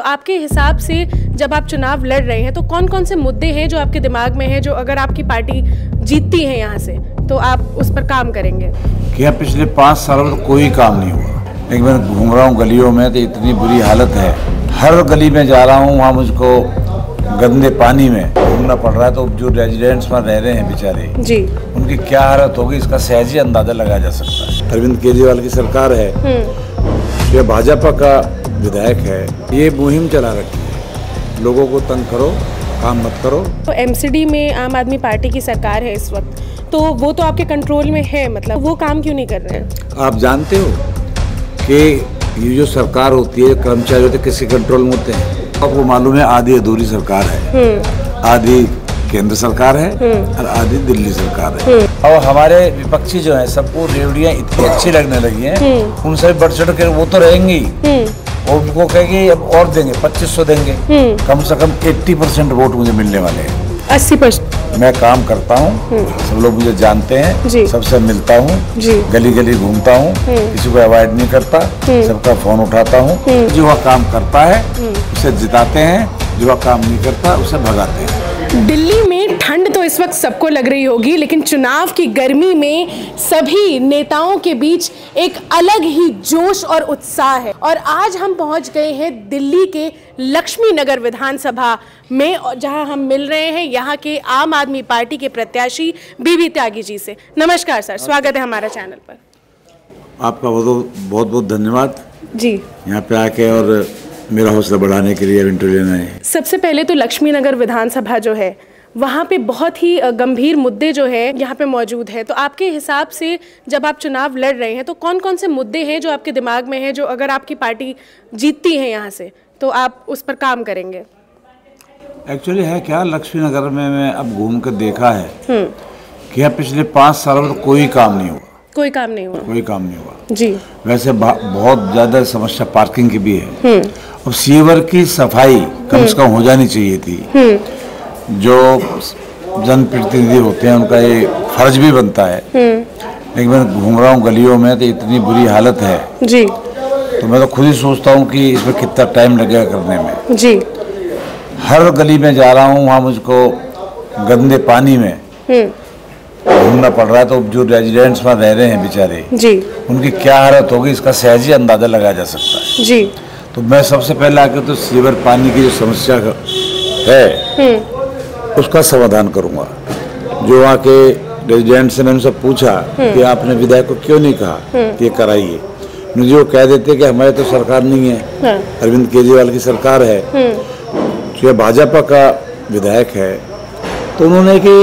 आपके हिसाब से जब आप चुनाव लड़ रहे हैं तो कौन कौन से मुद्दे हैं जो आपके दिमाग में हैं, जो अगर आपकी पार्टी जीतती है यहाँ से तो आप उस पर काम करेंगे? क्या पिछले 5 सालों में तो कोई काम नहीं हुआ। एक मैं घूम रहा हूँ गलियों में तो इतनी बुरी हालत है, हर गली में जा रहा हूँ वहाँ मुझको गंदे पानी में घूमना पड़ रहा है। तो जो रेजिडेंट्स में रह रहे हैं बेचारे जी, उनकी क्या हालत होगी इसका सहज ही अंदाजा लगाया जा सकता है। अरविंद केजरीवाल की सरकार है, ये भाजपा का विधायक है, ये मुहिम चला रखी है, लोगों को तंग करो, काम मत करो। तो एमसीडी में आम आदमी पार्टी की सरकार है इस वक्त, तो वो तो आपके कंट्रोल में है, मतलब वो काम क्यों नहीं कर रहे हैं? आप जानते हो कि ये जो सरकार होती है, कर्मचारी होते हैं, किसके कंट्रोल में होते हैं? आपको मालूम है आधी अधूरी सरकार है, आधी केंद्र सरकार है और आधी दिल्ली सरकार है। और हमारे विपक्षी जो है सबको रेवड़ियाँ इतनी अच्छी लगने लगी हैं, उनसे बढ़ चढ़ कर वो तो रहेंगी, वो उनको कहेंगे अब और देंगे 2500 देंगे, कम से कम 80% वोट मुझे मिलने वाले हैं। 80%? मैं काम करता हूँ, सब लोग मुझे जानते हैं, सबसे मिलता हूँ, गली गली घूमता हूँ, किसी को अवॉइड नहीं करता, सबका फोन उठाता हूँ। जो वह काम करता है उसे जिताते हैं, जो वह काम नहीं करता उसे भगाते हैं। दिल्ली में ठंड तो इस वक्त सबको लग रही होगी, लेकिन चुनाव की गर्मी में सभी नेताओं के बीच एक अलग ही जोश और उत्साह है। और आज हम पहुंच गए हैं दिल्ली के लक्ष्मी नगर विधानसभा में, जहां हम मिल रहे हैं यहाँ के आम आदमी पार्टी के प्रत्याशी बीबी त्यागी जी से। नमस्कार सर, स्वागत है हमारा चैनल पर। आपका बहुत बहुत धन्यवाद जी, यहाँ पे आके और मेरा हौसला बढ़ाने के लिए इंटरव्यू लेना है। सबसे पहले तो लक्ष्मी नगर विधानसभा जो है वहाँ पे बहुत ही गंभीर मुद्दे जो है यहाँ पे मौजूद है, तो आपके हिसाब से जब आप चुनाव लड़ रहे हैं तो कौन कौन से मुद्दे हैं जो आपके दिमाग में हैं, जो अगर आपकी पार्टी जीतती है यहाँ से तो आप उस पर काम करेंगे? एक्चुअली है क्या, लक्ष्मी नगर में मैं अब घूम कर देखा है कि पिछले 5 सालों में तो कोई काम नहीं हुआ। कोई काम नहीं हुआ जी। वैसे बहुत ज्यादा समस्या पार्किंग की भी है, और सीवर की सफाई कम से कम हो जानी चाहिए थी। जो जनप्रतिनिधि होते हैं उनका ये फर्ज भी बनता है। लेकिन मैं घूम रहा हूँ गलियों में तो इतनी बुरी हालत है जी, तो मैं तो खुद ही सोचता हूँ कि इसमें कितना टाइम लगेगा करने में जी। हर गली में जा रहा हूँ वहाँ मुझको गंदे पानी में घूमना पड़ रहा है। तो जो रेजिडेंट्स में रह रहे हैं बेचारे जी, उनकी क्या हालत होगी इसका सहज ही अंदाजा लगाया जा सकता है जी। तो मैं सबसे पहले आकर तो सीवर पानी की जो समस्या है उसका समाधान करूंगा। जो वहाँ के रेजिडेंट से मैंने उनसे पूछा कि आपने विधायक को क्यों नहीं कहा कि ये कराइए, मुझे वो कह देते कि हमारे तो सरकार नहीं है, अरविंद केजरीवाल की सरकार है, जो भाजपा का विधायक है। तो उन्होंने कि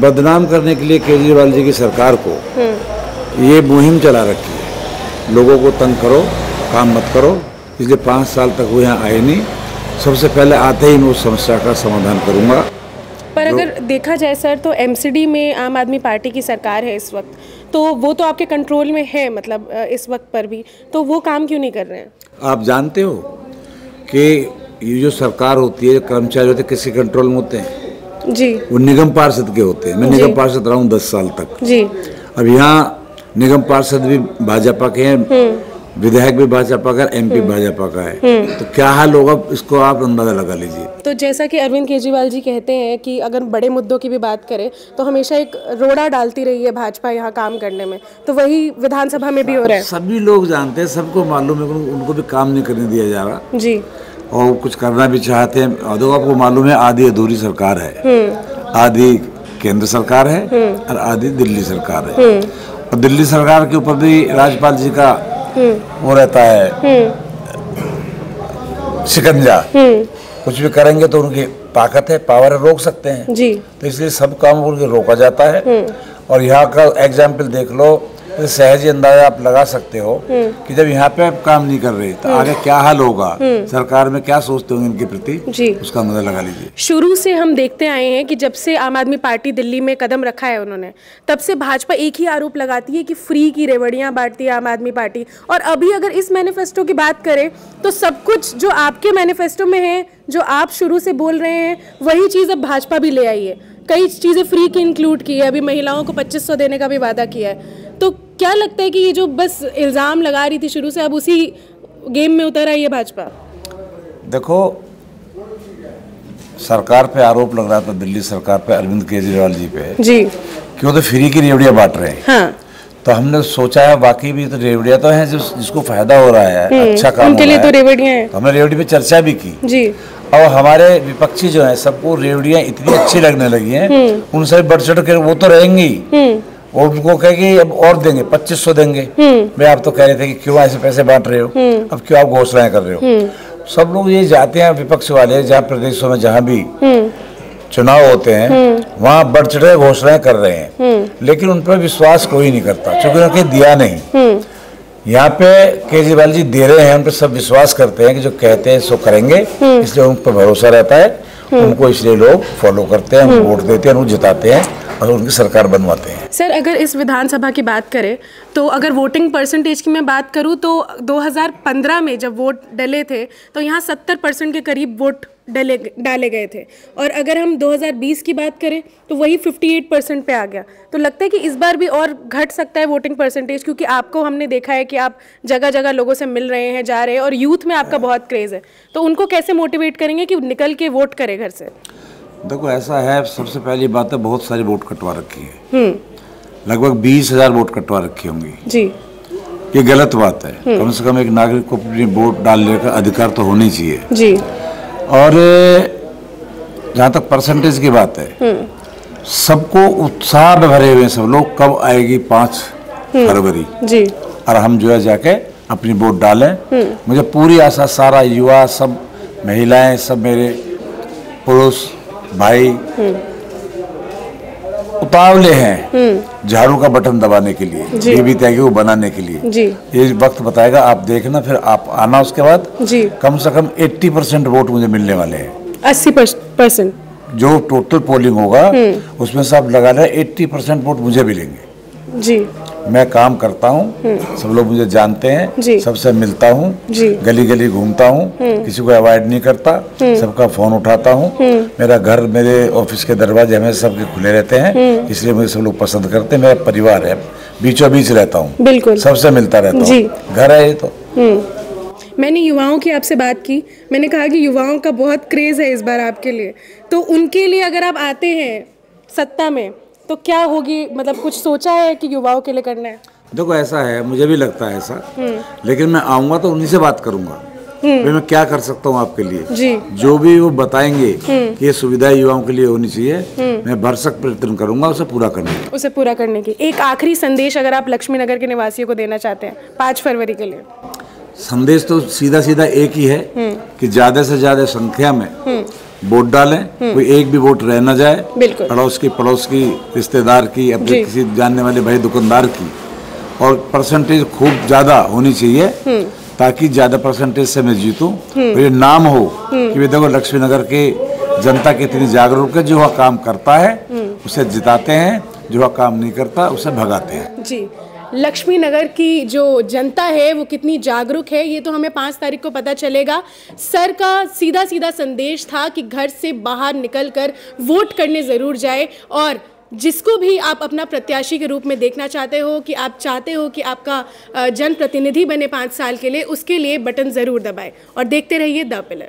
बदनाम करने के लिए केजरीवाल जी की सरकार को ये मुहिम चला रखी है, लोगों को तंग करो, काम मत करो। इसलिए 5 साल तक वो यहाँ आए नहीं, सबसे पहले आते ही मैं उस समस्या का समाधान करूँगा। पर अगर देखा जाए सर तो एमसीडी में आम आदमी पार्टी की सरकार है इस वक्त, तो वो तो आपके कंट्रोल में है, मतलब इस वक्त पर भी, तो वो काम क्यों नहीं कर रहे हैं? आप जानते हो कि ये जो सरकार होती है, कर्मचारी होते हैं, किसके कंट्रोल में होते हैं जी? वो निगम पार्षद के होते हैं। मैं निगम पार्षद रहा हूँ 10 साल तक जी। अब यहाँ निगम पार्षद भी भाजपा के हैं, विधायक भी भाजपा का, एमपी भाजपा का है, तो क्या हाल होगा इसको आप अंदाजा लगा लीजिए। तो जैसा कि अरविंद केजरीवाल जी कहते हैं कि अगर बड़े मुद्दों की भी बात करें तो हमेशा एक रोड़ा डालती रही है भाजपा यहाँ काम करने में, तो वही विधानसभा में भी हो रहा है। सभी लोग जानते हैं, सबको मालूम है, उनको भी काम नहीं करने दिया जा रहा जी, और कुछ करना भी चाहते हैं। और आपको मालूम है आधी अधूरी सरकार है, आधी केंद्र सरकार है और आधी दिल्ली सरकार है। और दिल्ली सरकार के ऊपर भी राज्यपाल जी का वो रहता है शिकंजा, कुछ भी करेंगे तो उनकी ताकत है, पावर है, रोक सकते हैं जी। तो इसलिए सब काम उनके रोका जाता है। और यहाँ का एग्जाम्पल देख लो, तो सहज अंदाजा आप लगा सकते हो कि जब यहाँ पे आप काम नहीं कर रहे तो आगे क्या हाल होगा, सरकार में क्या सोचते होंगे इनके प्रति जी, उसका अंदाजा लगा लीजिए। शुरू से हम देखते आए हैं कि जब से आम आदमी पार्टी दिल्ली में कदम रखा है उन्होंने, तब से भाजपा एक ही आरोप लगाती है कि फ्री की रेवड़ियां बांटती है आम आदमी पार्टी। और अभी अगर इस मैनिफेस्टो की बात करें तो सब कुछ जो आपके मैनिफेस्टो में है, जो आप शुरू से बोल रहे हैं, वही चीज़ अब भाजपा भी ले आई है। कई चीज़ें फ्री की इंक्लूड की है, अभी महिलाओं को 2500 देने का भी वादा किया है। तो क्या लगता है कि ये जो बस इल्ज़ाम लगा रही थी शुरू से, अब उसी गेम में उतर आई है भाजपा? देखो, सरकार पे आरोप लग रहा था, दिल्ली सरकार पे, अरविंद केजरीवाल जी पे जी, कि वो तो फ्री की रेवड़ियाँ बांट रहे हैं। हाँ। तो हमने सोचा है वाकई भी तो रेवड़ियाँ तो हैं जिसको फायदा हो रहा है, अच्छा काम उनके लिए तो रेवड़ियाँ हैं। तो हमने रेवड़ी पे चर्चा भी की जी। और हमारे विपक्षी जो है सबको रेवड़ियाँ इतनी अच्छी लगने लगी हैं, उनसे बढ़ चढ़ कर वो तो रहेंगी और उनको कहेगी अब और देंगे, 2500 देंगे। मैं आप तो कह रहे थे कि क्यों ऐसे पैसे बांट रहे हो, अब क्यों आप घोषणाएं कर रहे हो। सब लोग ये जाते हैं विपक्ष वाले, जहाँ प्रदेशों में जहाँ भी चुनाव होते हैं वहाँ बढ़ चढ़ घोषणाएं कर रहे हैं, लेकिन उन पर विश्वास कोई नहीं करता क्योंकि उन्होंने दिया नहीं। यहाँ पे केजरीवाल जी दे रहे हैं, उन पर सब विश्वास करते हैं कि जो कहते हैं सो करेंगे, इसलिए उन पर भरोसा रहता है, उनको इसलिए लोग फॉलो करते हैं, वोट देते हैं, उनको जिताते हैं और उनकी सरकार बनवाते हैं। सर, अगर इस विधानसभा की बात करें तो अगर वोटिंग परसेंटेज की मैं बात करूं तो 2015 में जब वोट डले थे तो यहाँ 70% के करीब वोट डाले गए थे, और अगर हम 2020 की बात करें तो वही 58% पे आ गया। तो लगता है कि इस बार भी और घट सकता है वोटिंग परसेंटेज, क्योंकि आपको हमने देखा है कि आप जगह जगह लोगों से मिल रहे हैं, जा रहे हैं, और यूथ में आपका बहुत क्रेज़ है, तो उनको कैसे मोटिवेट करेंगे कि निकल के वोट करें घर से? देखो, ऐसा है, सबसे पहली बात है बहुत सारी वोट कटवा रखी है, लगभग 20,000 वोट कटवा रखी होंगी जी। ये गलत बात है। कम से कम एक नागरिक को अपनी वोट डालने का अधिकार तो होनी चाहिए जी। और जहाँ तक परसेंटेज की बात है, सबको उत्साह में भरे हुए सब लोग, कब आएगी 5 फरवरी जी, और हम जो है जाके अपनी वोट डालें। मुझे पूरी आशा, सारा युवा, सब महिलाएं, सब मेरे पुरुष भाई उतावले हैं झाड़ू का बटन दबाने के लिए, बीबी त्यागी को बनाने के लिए जी। ये वक्त बताएगा, आप देखना, फिर आप आना, उसके बाद जी। कम से कम 80% वोट मुझे मिलने वाले हैं। 80% जो टोटल पोलिंग होगा उसमें से आप लगा लें 80% वोट मुझे मिलेंगे जी। मैं काम करता हूँ, सब लोग मुझे जानते हैं, सबसे मिलता हूँ, गली गली घूमता हूँ, किसी को अवॉइड नहीं करता, सबका फोन उठाता हूँ। मेरा घर, मेरे ऑफिस के दरवाजे हमेशा सबके खुले रहते हैं, इसलिए मुझे सब लोग पसंद करते हैं। मेरा परिवार है, बीचों बीच रहता हूँ, बिल्कुल सबसे मिलता रहता हूँ, घर है ये तो। मैंने युवाओं की आपसे बात की, मैंने कहा कि युवाओं का बहुत क्रेज़ है इस बार आपके लिए, तो उनके लिए अगर आप आते हैं सत्ता में तो क्या होगी, मतलब कुछ सोचा है कि युवाओं के लिए करना है? देखो, ऐसा है, मुझे भी लगता है ऐसा, लेकिन मैं आऊँगा तो उन्हीं से बात करूँगा, मैं क्या कर सकता हूँ आपके लिए जी। जो भी वो बताएंगे कि ये सुविधा युवाओं के लिए होनी चाहिए, मैं भरसक प्रयत्न करूँगा उसे पूरा करने की। एक आखिरी संदेश अगर आप लक्ष्मी नगर के निवासियों को देना चाहते हैं 5 फरवरी के लिए? संदेश तो सीधा सीधा एक ही है कि ज़्यादा से ज़्यादा संख्या में वोट डालें, कोई एक भी वोट रह न जाए, पड़ोस की, रिश्तेदार की, अपने किसी जानने वाले भाई दुकानदार की, और परसेंटेज खूब ज़्यादा होनी चाहिए ताकि ज़्यादा परसेंटेज से मैं जीतूं, और ये नाम हो कि देखो लक्ष्मी नगर के जनता कितनी जागरूक है, जो वह काम करता है उसे जिताते हैं, जो वह काम नहीं करता उसे भगाते हैं जी। लक्ष्मी नगर की जो जनता है वो कितनी जागरूक है ये तो हमें 5 तारीख को पता चलेगा। सर का सीधा सीधा संदेश था कि घर से बाहर निकलकर वोट करने ज़रूर जाए, और जिसको भी आप अपना प्रत्याशी के रूप में देखना चाहते हो, कि आप चाहते हो कि आपका जनप्रतिनिधि बने 5 साल के लिए, उसके लिए बटन ज़रूर दबाएं और देखते रहिए द पिलर।